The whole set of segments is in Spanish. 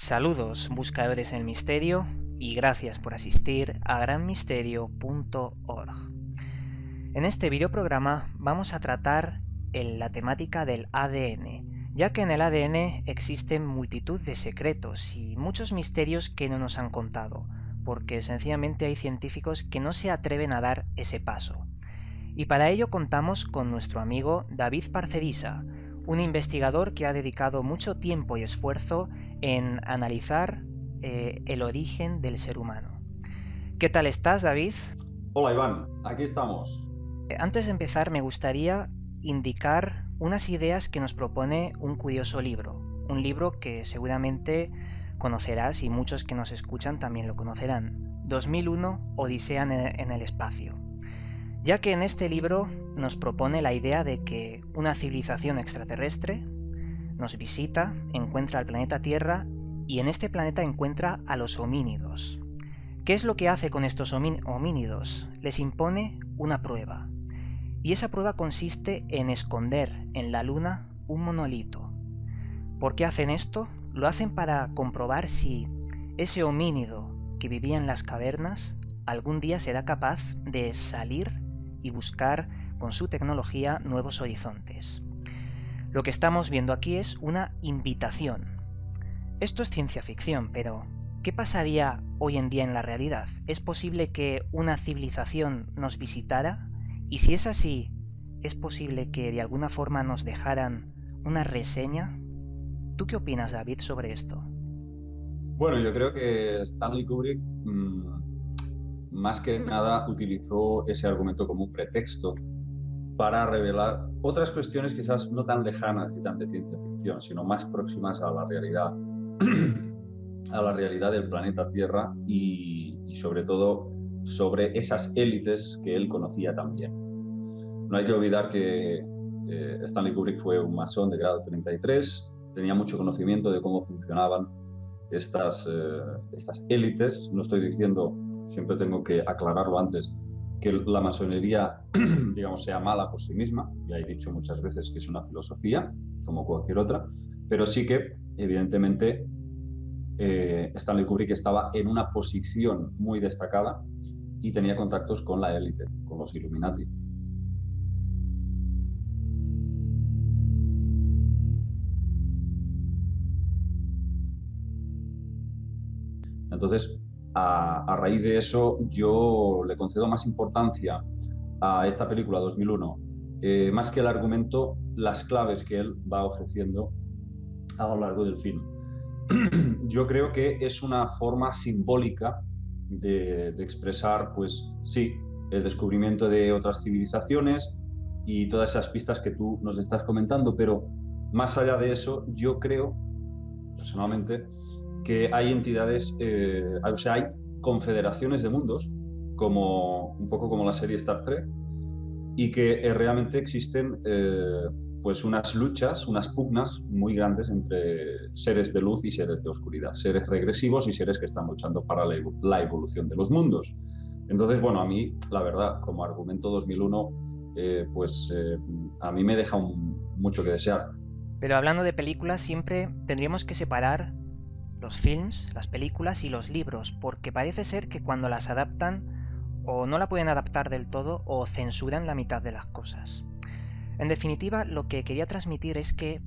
Saludos, buscadores del misterio, y gracias por asistir a granmisterio.org. En este videoprograma vamos a tratar la temática del ADN, ya que en el ADN existen multitud de secretos y muchos misterios que no nos han contado, porque sencillamente hay científicos que no se atreven a dar ese paso. Y para ello contamos con nuestro amigo David Parcerisa, un investigador que ha dedicado mucho tiempo y esfuerzo en analizar el origen del ser humano. ¿Qué tal estás, David? Hola Iván, aquí estamos. Antes de empezar me gustaría indicar unas ideas que nos propone un curioso libro, un libro que seguramente conocerás y muchos que nos escuchan también lo conocerán, 2001 Odisea en el espacio, ya que en este libro nos propone la idea de que una civilización extraterrestre nos visita, encuentra el planeta Tierra y en este planeta encuentra a los homínidos. ¿Qué es lo que hace con estos homínidos? Les impone una prueba. Y esa prueba consiste en esconder en la Luna un monolito. ¿Por qué hacen esto? Lo hacen para comprobar si ese homínido que vivía en las cavernas algún día será capaz de salir y buscar con su tecnología nuevos horizontes. Lo que estamos viendo aquí es una invitación. Esto es ciencia ficción, pero ¿qué pasaría hoy en día en la realidad? ¿Es posible que una civilización nos visitara? Y si es así, ¿es posible que de alguna forma nos dejaran una reseña? ¿Tú qué opinas, David, sobre esto? Bueno, yo creo que Stanley Kubrick más que nada utilizó ese argumento como un pretexto para revelar otras cuestiones quizás no tan lejanas y tan de ciencia ficción, sino más próximas a la realidad, a la realidad del planeta Tierra y sobre todo sobre esas élites que él conocía también. No hay que olvidar que Stanley Kubrick fue un masón de grado 33, tenía mucho conocimiento de cómo funcionaban estas élites. No estoy diciendo, siempre tengo que aclararlo antes, que la masonería, digamos, sea mala por sí misma. Ya he dicho muchas veces que es una filosofía, como cualquier otra, pero sí que, evidentemente, Stanley Kubrick estaba en una posición muy destacada y tenía contactos con la élite, con los Illuminati. Entonces, a raíz de eso, yo le concedo más importancia a esta película 2001, más que el argumento, las claves que él va ofreciendo a lo largo del film. Yo creo que es una forma simbólica de expresar, pues sí, el descubrimiento de otras civilizaciones y todas esas pistas que tú nos estás comentando, pero más allá de eso, yo creo, personalmente, que hay entidades, o sea, hay confederaciones de mundos, como un poco como la serie Star Trek, y que realmente existen pues unas luchas, unas pugnas muy grandes entre seres de luz y seres de oscuridad, seres regresivos y seres que están luchando para la evolución de los mundos. Entonces, bueno, a mí, la verdad, como argumento 2001, a mí me deja mucho que desear. Pero hablando de películas, siempre tendríamos que separar los films, las películas y los libros, porque parece ser que cuando las adaptan o no la pueden adaptar del todo o censuran la mitad de las cosas. En definitiva, lo que quería transmitir es que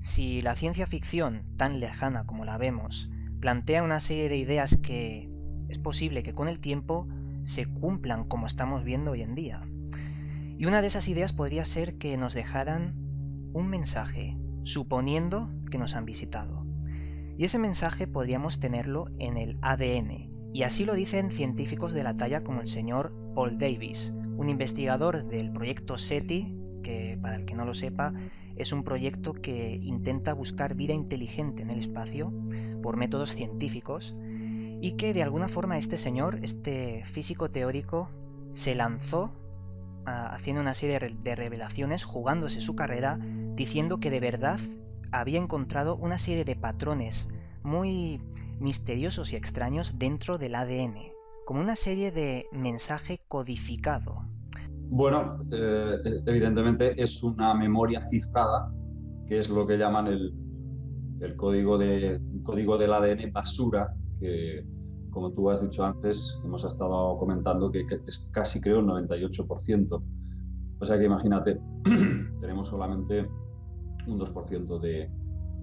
si la ciencia ficción, tan lejana como la vemos, plantea una serie de ideas que es posible que con el tiempo se cumplan como estamos viendo hoy en día. Y una de esas ideas podría ser que nos dejaran un mensaje, suponiendo que nos han visitado. Y ese mensaje podríamos tenerlo en el ADN, y así lo dicen científicos de la talla como el señor Paul Davies, un investigador del proyecto SETI, que para el que no lo sepa, es un proyecto que intenta buscar vida inteligente en el espacio por métodos científicos, y que de alguna forma este señor, este físico teórico, se lanzó haciendo una serie de revelaciones, jugándose su carrera, diciendo que de verdad había encontrado una serie de patrones muy misteriosos y extraños dentro del ADN, como una serie de mensaje codificado. Bueno, evidentemente es una memoria cifrada, que es lo que llaman el código del ADN basura, que como tú has dicho antes, hemos estado comentando que es casi creo un 98%. O sea que imagínate, tenemos solamente un 2%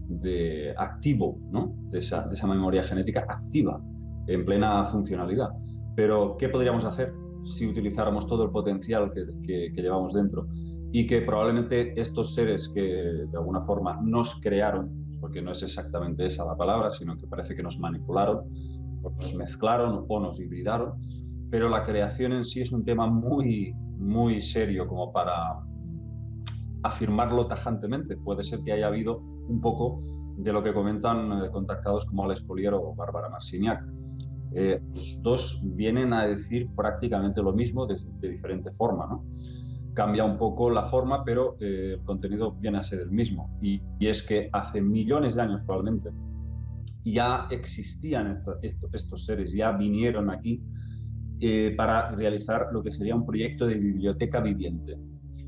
de activo, ¿no? De esa memoria genética activa, en plena funcionalidad. Pero, ¿qué podríamos hacer si utilizáramos todo el potencial que llevamos dentro? Y que probablemente estos seres que de alguna forma nos crearon, porque no es exactamente esa la palabra, sino que parece que nos manipularon, o nos mezclaron o nos hibridaron, pero la creación en sí es un tema muy, muy serio como para afirmarlo tajantemente. Puede ser que haya habido un poco de lo que comentan contactados como Alex Collier o Bárbara Marciniak. Los dos vienen a decir prácticamente lo mismo de diferente forma, ¿no? Cambia un poco la forma, pero el contenido viene a ser el mismo. Y es que hace millones de años probablemente ya existían estos seres, ya vinieron aquí para realizar lo que sería un proyecto de biblioteca viviente.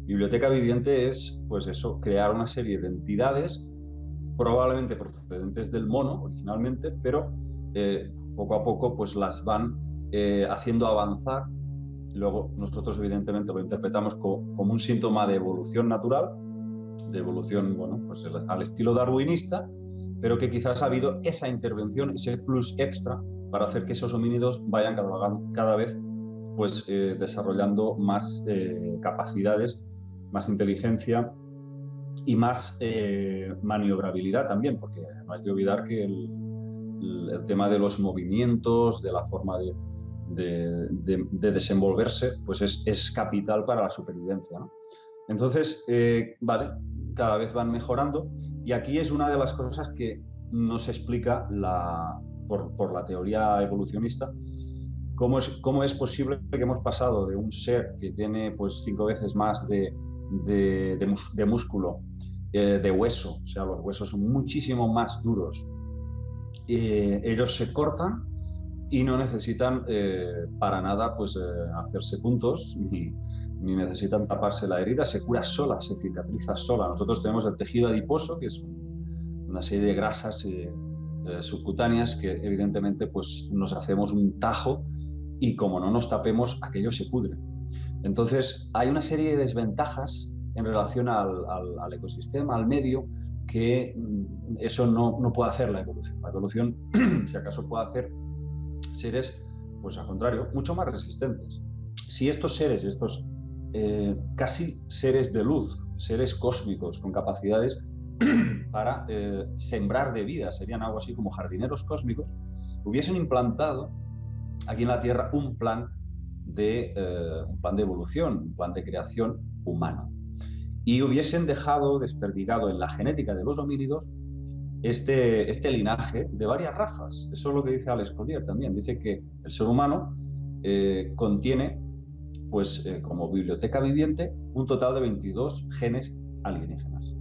Biblioteca viviente es, pues eso, crear una serie de entidades probablemente procedentes del mono originalmente, pero poco a poco pues las van haciendo avanzar. Luego nosotros evidentemente lo interpretamos como un síntoma de evolución natural, de evolución, bueno, pues al estilo darwinista, pero que quizás ha habido esa intervención, ese plus extra para hacer que esos homínidos vayan cada vez pues desarrollando más capacidades, más inteligencia y más maniobrabilidad también, porque no hay que olvidar que el tema de los movimientos, de la forma de desenvolverse, pues es capital para la supervivencia, ¿no? Entonces, vale, cada vez van mejorando y aquí es una de las cosas que nos explica por la teoría evolucionista cómo es posible que hemos pasado de un ser que tiene pues 5 veces más de músculo, de hueso, o sea, los huesos son muchísimo más duros. Ellos se cortan y no necesitan para nada pues, hacerse puntos ni necesitan taparse la herida, se cura sola, se cicatriza sola. Nosotros tenemos el tejido adiposo, que es una serie de grasas subcutáneas que evidentemente pues, nos hacemos un tajo y como no nos tapemos, aquello se pudre. Entonces, hay una serie de desventajas en relación al ecosistema, al medio, que eso no puede hacer la evolución. La evolución, si acaso, puede hacer seres, pues al contrario, mucho más resistentes. Si estos seres, estos casi seres de luz, seres cósmicos con capacidades para sembrar de vida, serían algo así como jardineros cósmicos, hubiesen implantado aquí en la Tierra un plan de evolución, un plan de creación humano. Y hubiesen dejado desperdigado en la genética de los homínidos este linaje de varias razas. Eso es lo que dice Alex Collier también. Dice que el ser humano contiene, pues, como biblioteca viviente, un total de 22 genes alienígenas.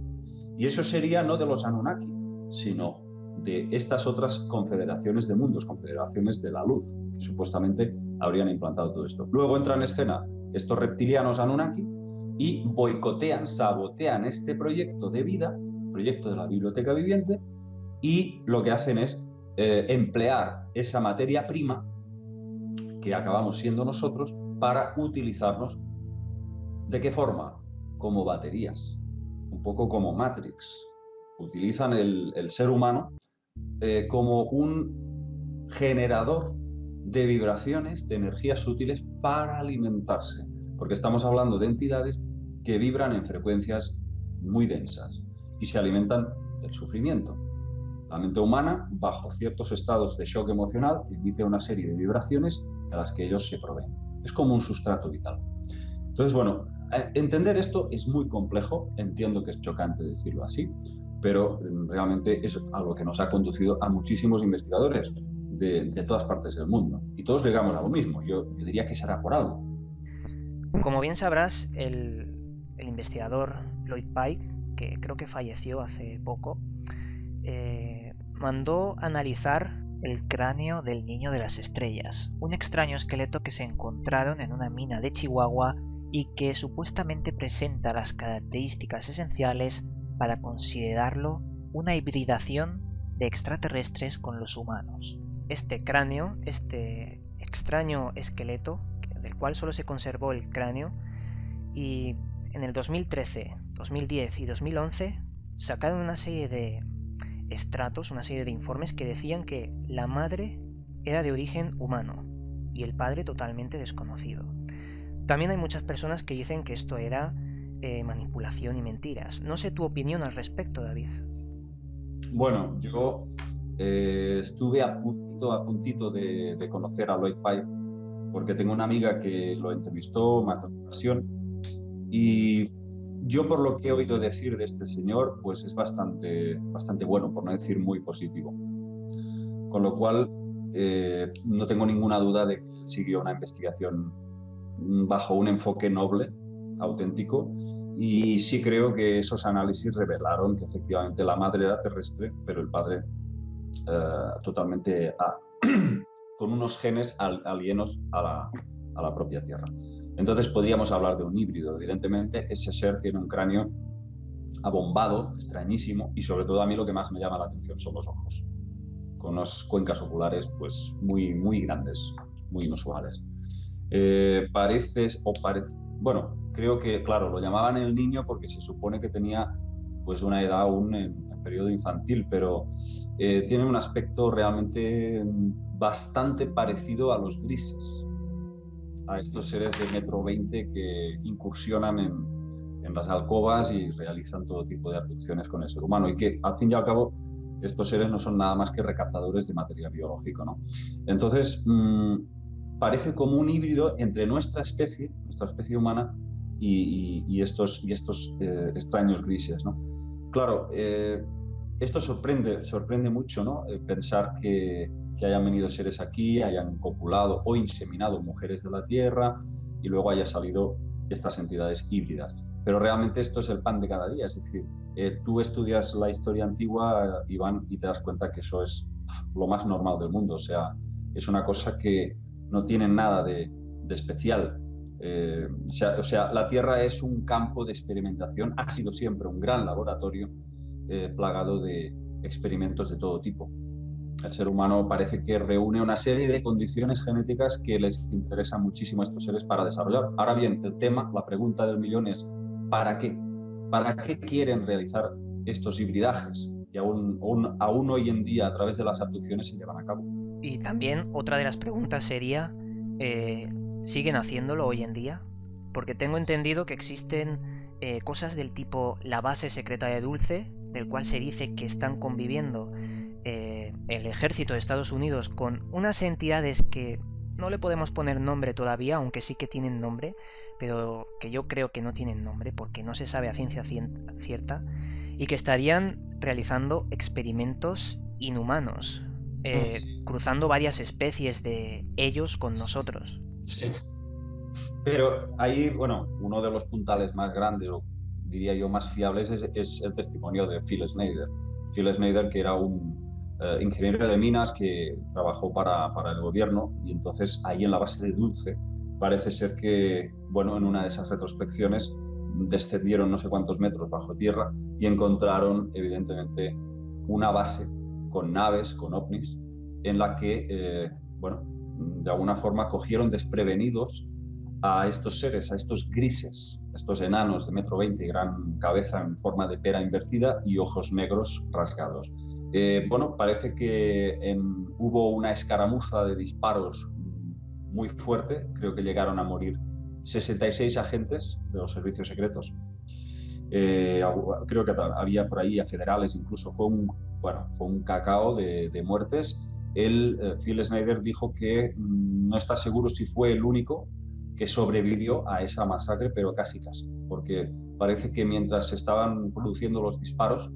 Y eso sería no de los Anunnaki, sino de estas otras confederaciones de mundos, confederaciones de la luz, que supuestamente habrían implantado todo esto. Luego entran en escena estos reptilianos Anunnaki y boicotean, sabotean este proyecto de vida, proyecto de la biblioteca viviente, y lo que hacen es emplear esa materia prima que acabamos siendo nosotros para utilizarnos. ¿De qué forma? Como baterías, un poco como Matrix. Utilizan el ser humano como un generador de vibraciones, de energías útiles para alimentarse, porque estamos hablando de entidades que vibran en frecuencias muy densas y se alimentan del sufrimiento. La mente humana, bajo ciertos estados de shock emocional, emite una serie de vibraciones a las que ellos se proveen. Es como un sustrato vital. Entonces, bueno, entender esto es muy complejo, entiendo que es chocante decirlo así, pero realmente es algo que nos ha conducido a muchísimos investigadores de todas partes del mundo. Y todos llegamos a lo mismo. Yo diría que será por algo. Como bien sabrás, el investigador Lloyd Pike, que creo que falleció hace poco, mandó analizar el cráneo del niño de las estrellas, un extraño esqueleto que se encontraron en una mina de Chihuahua y que supuestamente presenta las características esenciales para considerarlo una hibridación de extraterrestres con los humanos. Este cráneo, este extraño esqueleto, del cual solo se conservó el cráneo, y en el 2013, 2010 y 2011 sacaron una serie de estratos, una serie de informes que decían que la madre era de origen humano y el padre totalmente desconocido. También hay muchas personas que dicen que esto era manipulación y mentiras. No sé tu opinión al respecto, David. Bueno, yo estuve a puntito de conocer a Lloyd Pye, porque tengo una amiga que lo entrevistó más de una ocasión, y yo, por lo que he oído decir de este señor, pues es bastante bueno, por no decir muy positivo. Con lo cual, no tengo ninguna duda de que siguió una investigación bajo un enfoque noble, auténtico, y sí creo que esos análisis revelaron que efectivamente la madre era terrestre, pero el padre totalmente con unos genes alienos a la propia Tierra. Entonces podríamos hablar de un híbrido. Evidentemente, ese ser tiene un cráneo abombado, extrañísimo, y sobre todo a mí lo que más me llama la atención son los ojos, con unas cuencas oculares pues muy grandes, muy inusuales. Bueno, creo que, claro, lo llamaban el niño porque se supone que tenía pues una edad aún en periodo infantil, pero tiene un aspecto realmente bastante parecido a los grises, a estos seres de 1,20 m que incursionan en las alcobas y realizan todo tipo de abducciones con el ser humano, y que al fin y al cabo estos seres no son nada más que recaptadores de material biológico, ¿no? Entonces, parece como un híbrido entre nuestra especie humana, y estos extraños grises, ¿no? Claro, esto sorprende mucho, ¿no? Pensar que hayan venido seres aquí, hayan copulado o inseminado mujeres de la Tierra y luego haya salido estas entidades híbridas. Pero realmente esto es el pan de cada día, es decir, tú estudias la historia antigua, Iván, y te das cuenta que eso es lo más normal del mundo, o sea, es una cosa que no tiene nada de especial. O sea, la Tierra es un campo de experimentación, ha sido siempre un gran laboratorio plagado de experimentos de todo tipo. El ser humano parece que reúne una serie de condiciones genéticas que les interesan muchísimo a estos seres para desarrollar. Ahora bien, el tema, la pregunta del millón es ¿para qué? ¿Para qué quieren realizar estos hibridajes que aún hoy en día a través de las abducciones se llevan a cabo? Y también otra de las preguntas sería, ¿siguen haciéndolo hoy en día? Porque tengo entendido que existen cosas del tipo la base secreta de Dulce, del cual se dice que están conviviendo el ejército de Estados Unidos con unas entidades que no le podemos poner nombre todavía, aunque sí que tienen nombre, pero que yo creo que no tienen nombre porque no se sabe a ciencia cierta, y que estarían realizando experimentos inhumanos, cruzando varias especies de ellos con nosotros. Sí. Pero ahí, bueno, uno de los puntales más grandes, o diría yo más fiables, es el testimonio de Phil Schneider. Phil Schneider, que era un ingeniero de minas que trabajó para el gobierno, y entonces ahí en la base de Dulce parece ser que, bueno, en una de esas retrospecciones descendieron no sé cuántos metros bajo tierra y encontraron, evidentemente, una base con naves, con ovnis, en la que, bueno, de alguna forma cogieron desprevenidos a estos seres, a estos grises, estos enanos de 1,20 m, gran cabeza en forma de pera invertida y ojos negros rasgados. Bueno, parece que hubo una escaramuza de disparos muy fuerte, creo que llegaron a morir 66 agentes de los servicios secretos. Creo que había por ahí a federales, incluso fue un cacao de muertes. Phil Schneider dijo que no está seguro si fue el único que sobrevivió a esa masacre, pero casi, porque parece que mientras se estaban produciendo los disparos,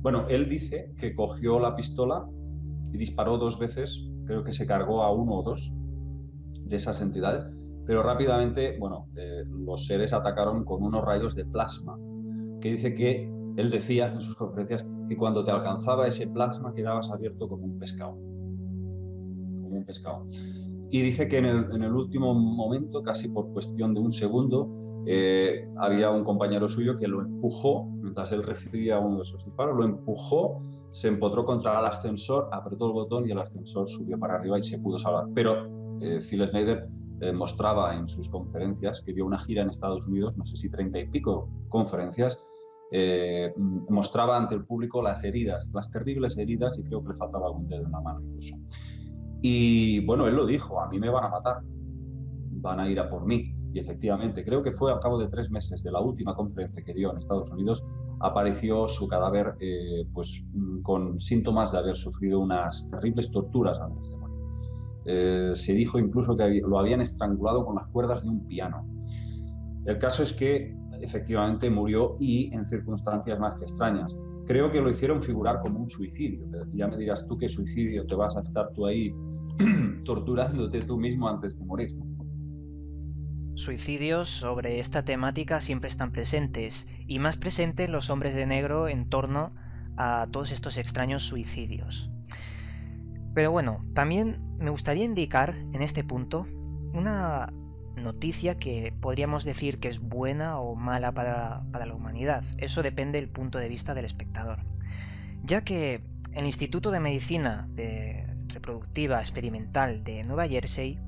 bueno, él dice que cogió la pistola y disparó 2 veces, creo que se cargó a 1 o 2 de esas entidades, pero rápidamente, bueno, los seres atacaron con unos rayos de plasma, que dice que él decía en sus conferencias que cuando te alcanzaba ese plasma quedabas abierto como un pescado. Como un pescado. Y dice que en el último momento, casi por cuestión de un segundo, había un compañero suyo que lo empujó, mientras él recibía uno de esos disparos, lo empujó, se empotró contra el ascensor, apretó el botón y el ascensor subió para arriba y se pudo salvar. Pero Phil Schneider mostraba en sus conferencias, que dio una gira en Estados Unidos, no sé si 30 y pico conferencias, mostraba ante el público las heridas, las terribles heridas, y creo que le faltaba algún dedo en la mano incluso. Y bueno, él lo dijo, a mí me van a matar, van a ir a por mí. Y efectivamente, creo que fue al cabo de 3 meses de la última conferencia que dio en Estados Unidos, apareció su cadáver pues, con síntomas de haber sufrido unas terribles torturas antes de morir. Se dijo incluso que lo habían estrangulado con las cuerdas de un piano. El caso es que efectivamente murió, y en circunstancias más que extrañas. Creo que lo hicieron figurar como un suicidio. Ya me dirás tú qué suicidio te vas a estar tú ahí torturándote tú mismo antes de morir. Suicidios sobre esta temática siempre están presentes, y más presentes los hombres de negro en torno a todos estos extraños suicidios. Pero bueno, también me gustaría indicar en este punto una noticia que podríamos decir que es buena o mala para la humanidad. Eso depende del punto de vista del espectador. Ya que el Instituto de Medicina Reproductiva Experimental de Nueva Jersey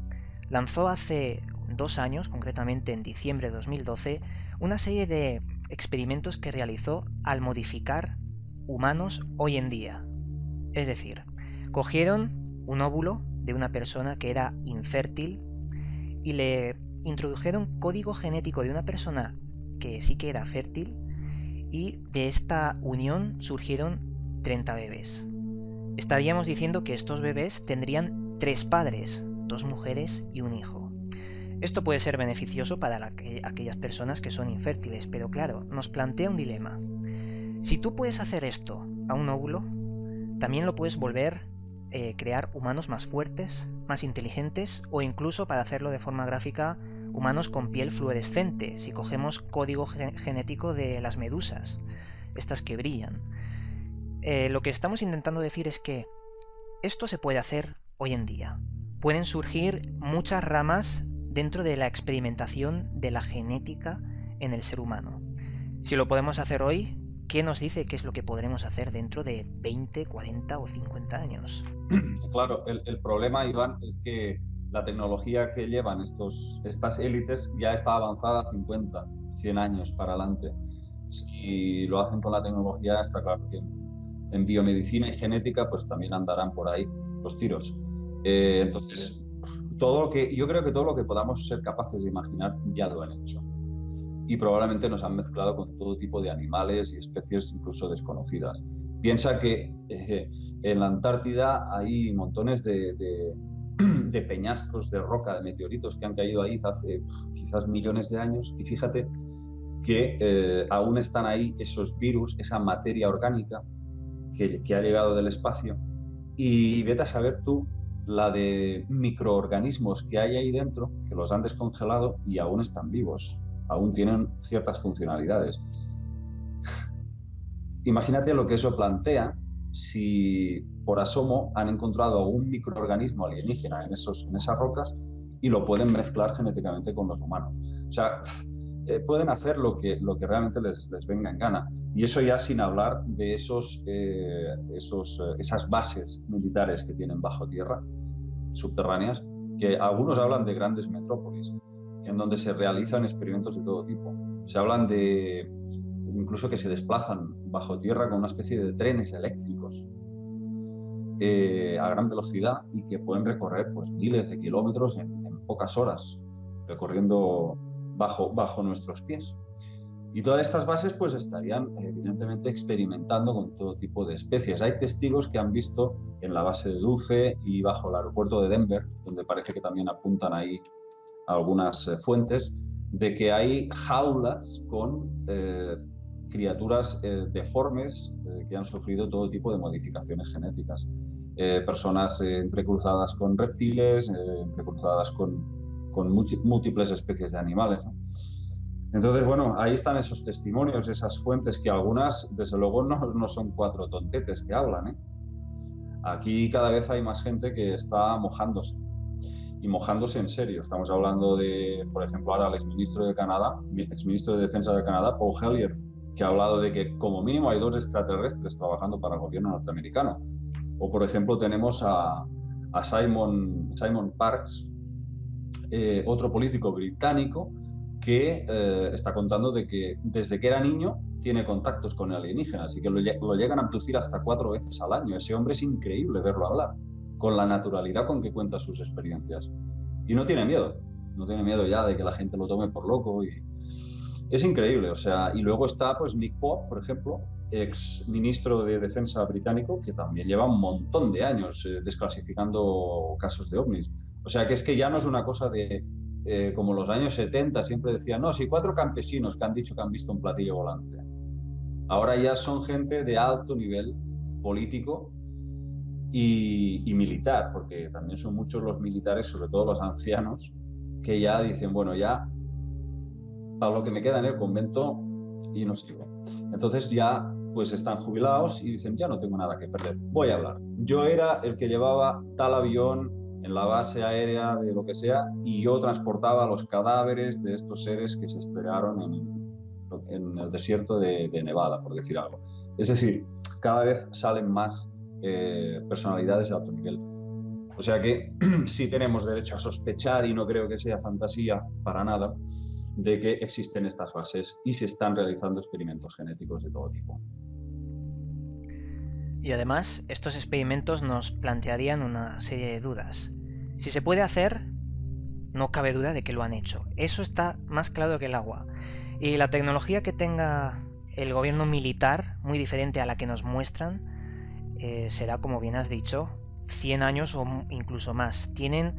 lanzó hace 2 años, concretamente en diciembre de 2012, una serie de experimentos que realizó al modificar humanos hoy en día. Es decir, cogieron un óvulo de una persona que era infértil y le introdujeron código genético de una persona que sí que era fértil, y de esta unión surgieron 30 bebés. Estaríamos diciendo que estos bebés tendrían 3 padres, 2 mujeres y un hijo. Esto puede ser beneficioso para aquellas personas que son infértiles, pero claro, nos plantea un dilema. Si tú puedes hacer esto a un óvulo, también lo puedes volver crear humanos más fuertes, más inteligentes, o incluso, para hacerlo de forma gráfica, humanos con piel fluorescente, si cogemos código genético de las medusas, estas que brillan. Lo que estamos intentando decir es que esto se puede hacer hoy en día. Pueden surgir muchas ramas dentro de la experimentación de la genética en el ser humano. Si lo podemos hacer hoy, ¿qué nos dice qué es lo que podremos hacer dentro de 20, 40 o 50 años? Claro, el problema, Iván, es que la tecnología que llevan estas élites ya está avanzada 50, 100 años para adelante. Si lo hacen con la tecnología, está claro que en biomedicina y genética pues también andarán por ahí los tiros. Entonces, yo creo que todo lo que podamos ser capaces de imaginar ya lo han hecho. Y probablemente nos han mezclado con todo tipo de animales y especies incluso desconocidas. Piensa que en la Antártida hay montones de peñascos de roca, de meteoritos que han caído ahí hace quizás millones de años, y fíjate que aún están ahí esos virus, esa materia orgánica que ha llegado del espacio, y vete a saber tú la de microorganismos que hay ahí dentro, que los han descongelado y aún están vivos, aún tienen ciertas funcionalidades. Imagínate lo que eso plantea si por asomo han encontrado algún microorganismo alienígena en esas rocas y lo pueden mezclar genéticamente con los humanos. O sea, pueden hacer lo que realmente les venga en gana. Y eso ya sin hablar de esas bases militares que tienen bajo tierra, subterráneas, que algunos hablan de grandes metrópolis, en donde se realizan experimentos de todo tipo. Se hablan de incluso que se desplazan bajo tierra con una especie de trenes eléctricos a gran velocidad, y que pueden recorrer pues, miles de kilómetros en pocas horas, recorriendo bajo nuestros pies. Y todas estas bases pues, estarían evidentemente experimentando con todo tipo de especies. Hay testigos que han visto en la base de Dulce y bajo el aeropuerto de Denver, donde parece que también apuntan ahí algunas fuentes, de que hay jaulas con criaturas deformes que han sufrido todo tipo de modificaciones genéticas. Personas entrecruzadas con reptiles, entrecruzadas con múltiples especies de animales, ¿no? Entonces, bueno, ahí están esos testimonios, esas fuentes, que algunas, desde luego, no son 4 tontetes que hablan, ¿eh? Aquí cada vez hay más gente que está mojándose. y mojándose en serio. Estamos hablando de, por ejemplo, ahora el exministro de Canadá, exministro de Defensa de Canadá, Paul Hellyer, que ha hablado de que como mínimo hay 2 extraterrestres trabajando para el gobierno norteamericano. O, por ejemplo, tenemos a Simon Parkes, otro político británico que está contando de que desde que era niño tiene contactos con alienígenas y que lo llegan a abducir hasta 4 veces al año. Ese hombre es increíble verlo hablar, con la naturalidad con que cuenta sus experiencias. Y no tiene miedo ya de que la gente lo tome por loco. Y es increíble, o sea, y luego está pues Nick Pope, por ejemplo, ex ministro de Defensa británico, que también lleva un montón de años desclasificando casos de ovnis. O sea, que es que ya no es una cosa de, como los años 70, siempre decían, no, si 4 campesinos que han dicho que han visto un platillo volante. Ahora ya son gente de alto nivel político y militar, porque también son muchos los militares, sobre todo los ancianos, que ya dicen, bueno, ya para lo que me queda en el convento y no sigo. Entonces ya pues están jubilados y dicen, ya no tengo nada que perder, voy a hablar. Yo era el que llevaba tal avión en la base aérea de lo que sea y yo transportaba los cadáveres de estos seres que se estrellaron en el desierto de Nevada, por decir algo. Es decir, cada vez salen más personalidades de alto nivel. O sea que sí tenemos derecho a sospechar, y no creo que sea fantasía para nada, de que existen estas bases y se están realizando experimentos genéticos de todo tipo. Y además, estos experimentos nos plantearían una serie de dudas. Si se puede hacer, no cabe duda de que lo han hecho. Eso está más claro que el agua. Y la tecnología que tenga el gobierno militar, muy diferente a la que nos muestran, será, como bien has dicho, 100 años o incluso más. Tienen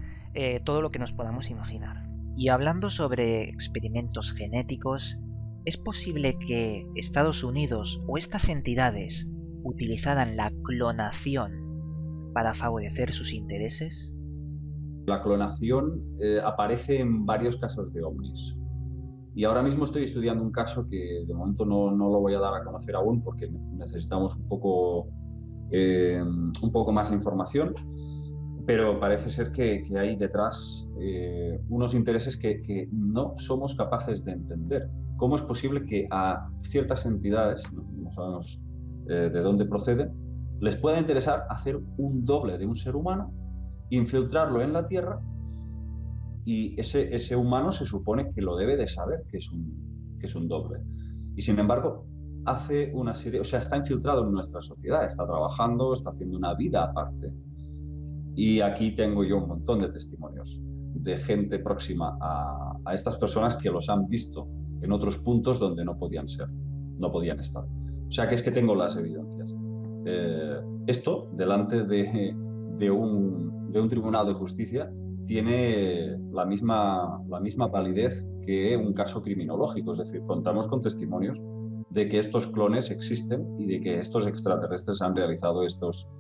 todo lo que nos podamos imaginar. Y hablando sobre experimentos genéticos, ¿es posible que Estados Unidos o estas entidades utilizaran la clonación para favorecer sus intereses? La clonación aparece en varios casos de ovnis. Y ahora mismo estoy estudiando un caso que de momento no lo voy a dar a conocer aún porque necesitamos un poco más de información, pero parece ser que hay detrás unos intereses que no somos capaces de entender. ¿Cómo es posible que a ciertas entidades, no sabemos de dónde proceden, les pueda interesar hacer un doble de un ser humano, infiltrarlo en la Tierra, y ese humano se supone que lo debe de saber que es un doble? Y sin embargo, hace una serie, o sea, está infiltrado en nuestra sociedad, está trabajando, está haciendo una vida aparte. Y aquí tengo yo un montón de testimonios de gente próxima a estas personas que los han visto en otros puntos donde no podían estar. O sea, que es que tengo las evidencias. Esto, delante de un tribunal de justicia, tiene la misma validez que un caso criminológico. Es decir, contamos con testimonios de que estos clones existen y de que estos extraterrestres han realizado estos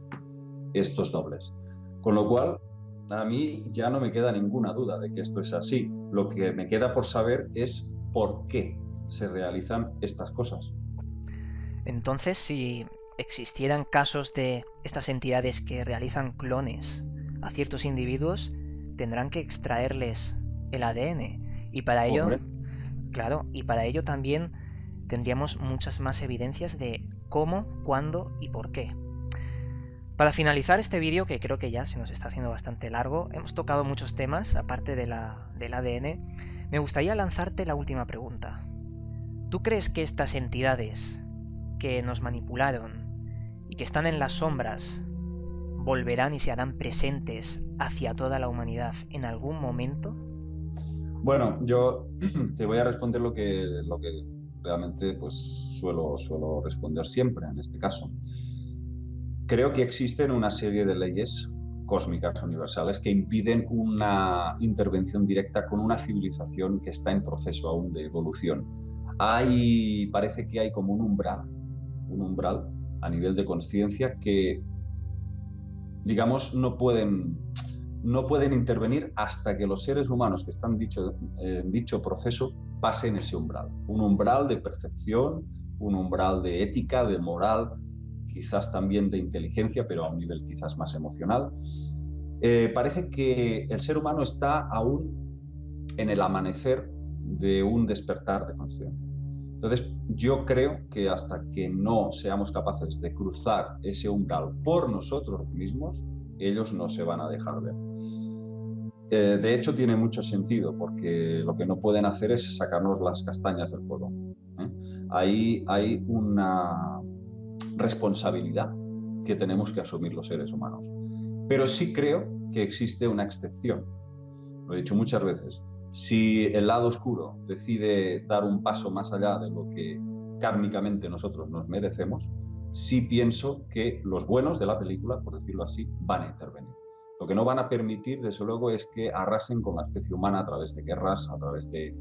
dobles. Con lo cual, a mí ya no me queda ninguna duda de que esto es así. Lo que me queda por saber es por qué se realizan estas cosas. Entonces, si existieran casos de estas entidades que realizan clones a ciertos individuos, tendrán que extraerles el ADN. Y para ello, claro, y para ello también tendríamos muchas más evidencias de cómo, cuándo y por qué. Para finalizar este vídeo, que creo que ya se nos está haciendo bastante largo, hemos tocado muchos temas, aparte del ADN, me gustaría lanzarte la última pregunta. ¿Tú crees que estas entidades que nos manipularon y que están en las sombras volverán y se harán presentes hacia toda la humanidad en algún momento? Bueno, yo te voy a responder lo que realmente pues suelo responder siempre en este caso. Creo que existen una serie de leyes cósmicas universales que impiden una intervención directa con una civilización que está en proceso aún de evolución. Parece que hay como un umbral a nivel de conciencia que, digamos, no pueden intervenir hasta que los seres humanos que están en dicho proceso pasen ese umbral. Un umbral de percepción, un umbral de ética, de moral, quizás también de inteligencia, pero a un nivel quizás más emocional. parece que el ser humano está aún en el amanecer de un despertar de conciencia. Entonces, yo creo que hasta que no seamos capaces de cruzar ese umbral por nosotros mismos, ellos no se van a dejar ver. De hecho, tiene mucho sentido, porque lo que no pueden hacer es sacarnos las castañas del fuego. Ahí hay una responsabilidad que tenemos que asumir los seres humanos. Pero sí creo que existe una excepción. Lo he dicho muchas veces. Si el lado oscuro decide dar un paso más allá de lo que kármicamente nosotros nos merecemos, sí pienso que los buenos de la película, por decirlo así, van a intervenir. Lo que no van a permitir, desde luego, es que arrasen con la especie humana a través de guerras, a través de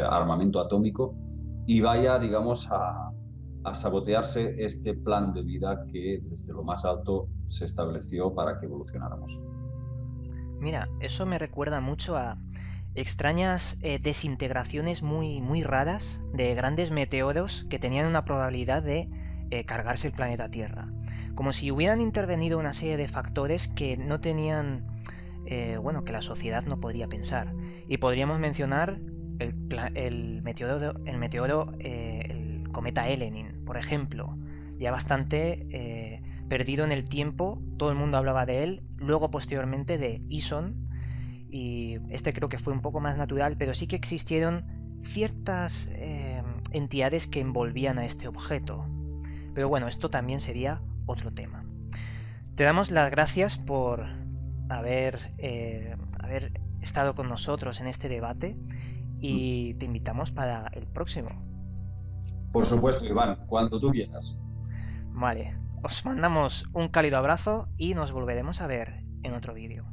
armamento atómico y vaya, digamos, a sabotearse este plan de vida que desde lo más alto se estableció para que evolucionáramos. Mira, eso me recuerda mucho a extrañas desintegraciones muy raras de grandes meteoros que tenían una probabilidad de cargarse el planeta Tierra. Como si hubieran intervenido una serie de factores que no tenían, bueno, que la sociedad no podría pensar. Y podríamos mencionar el meteoro, el cometa Elenin, por ejemplo, ya bastante perdido en el tiempo, todo el mundo hablaba de él, luego posteriormente de Ison, y este creo que fue un poco más natural, pero sí que existieron ciertas entidades que envolvían a este objeto. Pero bueno, esto también sería otro tema. Te damos las gracias por haber estado con nosotros en este debate y te invitamos para el próximo. Por supuesto, Iván, cuando tú quieras. Vale, os mandamos un cálido abrazo y nos volveremos a ver en otro vídeo.